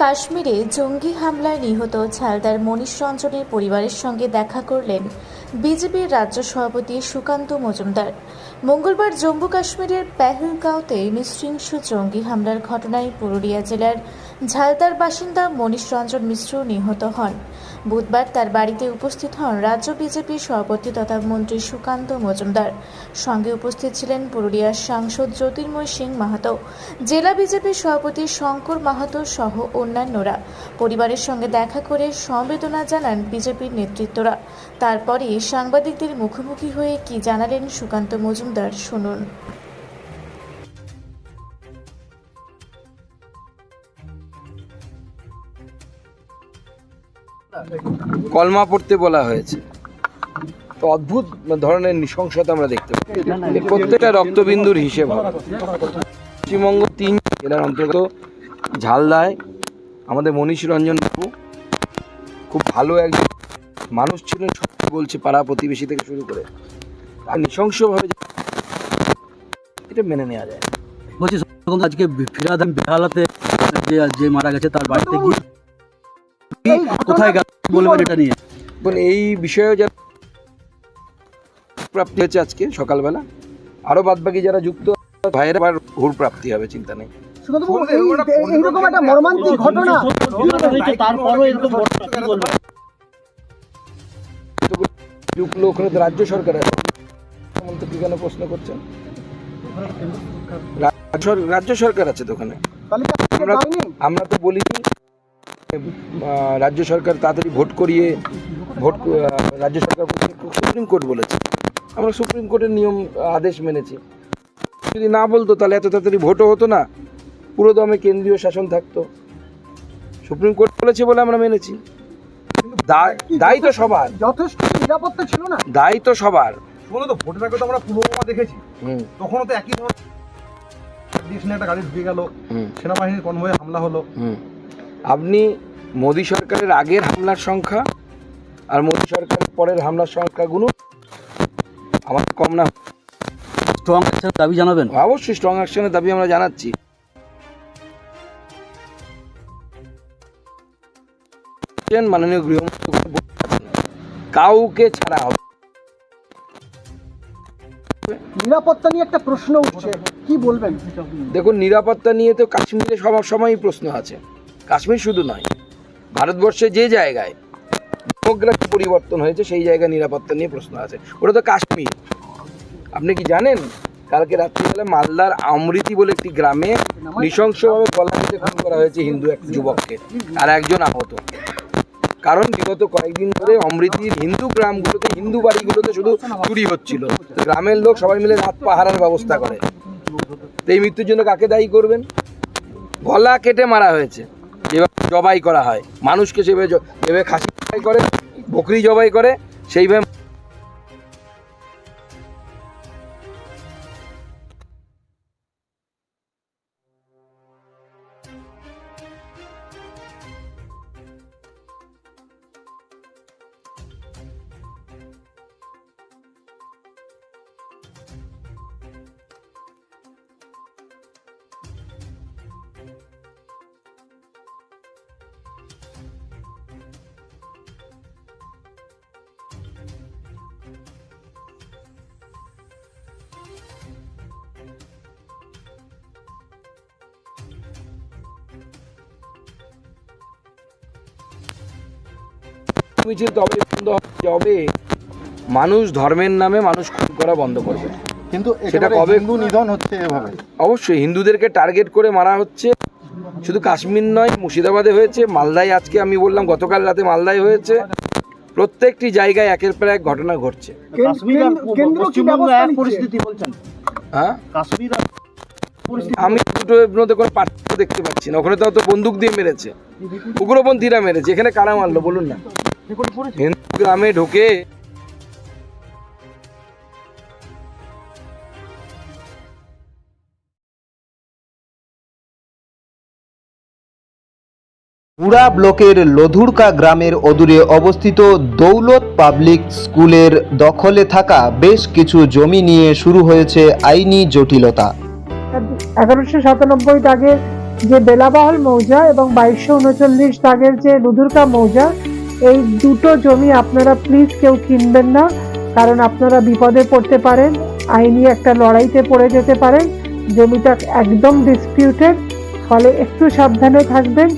কাশ্মীরে জঙ্গি হামলায় নিহত ঝালদার মনীষ রঞ্জনের পরিবারের সঙ্গে দেখা করলেন বিজেপির রাজ্য সভাপতি সুকান্ত মজুমদার। মঙ্গলবার জম্মু কাশ্মীরের পেহেলগাঁওতে নৃশংস জঙ্গি হামলার ঘটনায় পুরুলিয়া জেলার ঝালদার বাসিন্দা মনীষ রঞ্জন মিশ্র নিহত হন। বুধবার তার বাড়িতে উপস্থিত হন রাজ্য বিজেপির সভাপতি তথা মন্ত্রী সুকান্ত মজুমদার। সঙ্গে উপস্থিত ছিলেন পুরুলিয়ার সাংসদ জ্যোতির্ময় সিং মাহাতো, জেলা বিজেপির সভাপতি শঙ্কর মাহাতো সহ অন্যান্যরা। পরিবারের সঙ্গে দেখা করে সমবেদনা জানান বিজেপির নেতৃত্বরা। তারপরে সাংবাদিকদের মুখোমুখি হয়ে কি জানালেন সুকান্ত মজুমদার, শুনুন। কলমা পড়তে বলা হয়েছে, তো অদ্ভুত ধরনের নৃশংসতা আমরা দেখতে পাই। প্রত্যেকটা রক্তবিন্দুর হিসেব হবে। পশ্চিমবঙ্গ 3 জেলার অন্তর্গত ঝালদায় আমাদের মনীষ রঞ্জন বাবু খুব ভালো একজন মানুষ ছিলেন, সত্যি বলছে, পাড়া প্রতিবেশী থেকে শুরু করে। আর নৃশংসভাবে এটা মেনে নেওয়া যায়। বলছি আজকে ফিরাদ বেহালাতে যে মারা গেছে তার বাড়িতে গিয়ে কোথায় গেল বলবেন এটা নিয়ে? এই বিষয়ে যারা প্রাপ্তি হয়েছে আজকে সকালবেলা, আরো বাদবাকি যারা যুক্ত ভাইয়ের আবার হুর প্রাপ্তি হবে, চিন্তা নেই। এইরকম একটা মর্মান্তিক ঘটনা, ওখানে তো রাজ্য সরকার আছে, মন্ত্রী কেন প্রশ্ন করছেন? রাজ্য সরকার আছে তো ওখানে। আমরা তো বলিনি রাজ্য সরকার তাড়াতাড়ি ভোট করিয়ে রাজ্য সরকার সুপ্রিম কোর্ট বলেছে, আমরা সুপ্রিম কোর্টের নিয়ম আদেশ মেনেছি। যদি না বলতো তাহলে এত তাড়াতাড়ি ভোটও হতো না, পুরো দমে কেন্দ্রীয় শাসন থাকতো। সুপ্রিম কোর্ট বলেছে বলে আমরা মেনেছি। দায়ী তো সবার, যথেষ্ট নিরাপত্তা ছিল না, দায়ী তো সবার। শোনো তো, ভোটের আগে তো আমরা পুলওয়ামা দেখেছি, তখনও তো একই ধরনের একটা গাড়ি ঢুকে গেল, সেনাবাহিনীর কনভয়ে হামলা হলো। আপনি মোদী সরকারের আগের হামলার সংখ্যা আর মোদী সরকারের পরের হামলার সংখ্যাগুলো আমার কম না। স্ট্রং অ্যাকশনের দাবি জানাবেন? অবশ্যই স্ট্রং অ্যাকশনের দাবি আমরা জানাচ্ছি। মাননীয় গৃহমন্ত্রী কাউকে ছাড়া হবে। নিরাপত্তা নিয়ে একটা প্রশ্ন উঠছে, কি বলবেন? দেখুন, নিরাপত্তা নিয়ে তো কাশ্মীরে সব সময়ই প্রশ্ন আছে। কাশ্মীর শুধু নয়, ভারতবর্ষে যে জায়গায় ডেমোগ্রাফি পরিবর্তন হয়েছে সেই জায়গায় নিরাপত্তা নিয়ে প্রশ্ন আছে। ওটা তো কাশ্মীর। আপনি কি জানেন কালকে রাত্রিবেলা মালদার অমৃতি বলে একটি গ্রামে নৃশংসভাবে গলা কেটে খুন করা হয়েছে হিন্দু এক যুবককে, আর একজন আহত। কারণ বিগত কয়েকদিন ধরে অমৃতির হিন্দু গ্রামগুলোতে, হিন্দু বাড়িগুলোতে শুধু চুরি হচ্ছিল। গ্রামের লোক সবাই মিলে রাত পাহারার ব্যবস্থা করে। তো এই মৃত্যুর জন্য কাকে দায়ী করবেন? গলা কেটে মারা হয়েছে, যেভাবে জবাই করা হয় মানুষকে, যেভাবে খাসি জবাই করে, বকরি জবাই করে, সেইভাবে। মিছিল তবে বন্ধ হবে, মানুষ ধর্মের নামে মানুষ খুন করা বন্ধ করবে। কিন্তু সেটা কবে? হিন্দু নিধন হচ্ছে এভাবে। অবশ্যই হিন্দুদেরকে টার্গেট করে মারা হচ্ছে। শুধু কাশ্মীর নয়, মুর্শিদাবাদে হয়েছে, মালদায় আজকে আমি বললাম গতকাল রাতে মালদায় হয়েছে। প্রত্যেকটি জায়গায় একের পর এক ঘটনা ঘটছে। হ্যাঁ, আমি দুটোর মধ্যে কোনো পার্থক্য দেখতে পাচ্ছি না। ওখানে তো বন্দুক দিয়ে মেরেছে, উগ্রপন্থীরা মেরেছে, এখানে কারা মারলো বলুন না? হিন্দু গ্রামে ঢোকে পুরা ব্লকের লধুরকা গ্রামের অদূরে অবস্থিত দৌলত পাবলিক স্কুলের দখলে থাকা বেশ কিছু জমি নিয়ে শুরু হয়েছে আইনি জটিলতা। 1197 আগে যে বেলাবহল মৌজা এবং 2239 দাগের যে লুধুরকা মৌজা, এই দুটো জমি আপনারা প্লিজ কেউ কিনবেন না, কারণ আপনারা বিপদে পড়তে পারেন, আইনি একটা লড়াইতে পড়ে যেতে পারেন। জমিটা একদম ডিসপিউটেড, ফলে একটু সাবধানে থাকবেন।